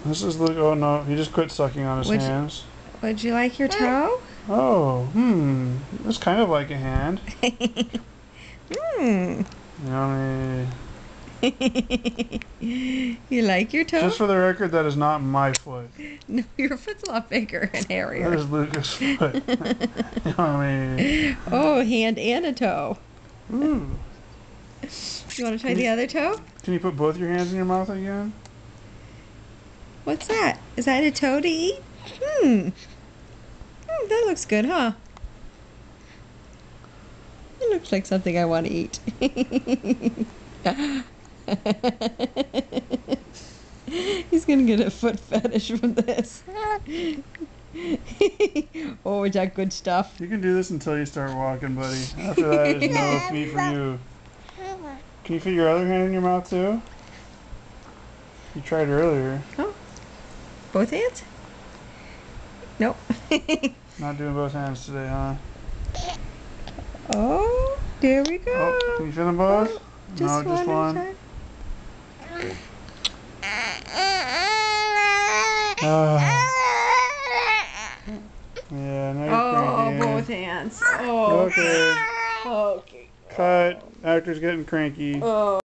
This is Luke. Oh no, he just quit sucking on his Would hands. Would you like your toe? Oh, it's kind of like a hand. Hmm. Yummy. You like your toe? Just for the record, that is not my foot. No, your foot's a lot bigger and That hairier. is Lucas' foot. Yummy. Oh, hand and a toe. Ooh. You want to try the other toe? Can you put both your hands in your mouth again? What's that? Is that a toe to eat? That looks good, huh? It looks like something I want to eat. He's gonna get a foot fetish from this. Oh, is that good stuff? You can do this until you start walking, buddy. After that, is no feet for you. Can you fit your other hand in your mouth too? You tried earlier. Oh, both hands? Nope. Not doing both hands today, huh? Oh, there we go. Oh, can you fit them both? Oh, No, just one. Yeah, now you're cranky. Both hands. Oh, Okay. okay. Cut. Actor's getting cranky. Oh.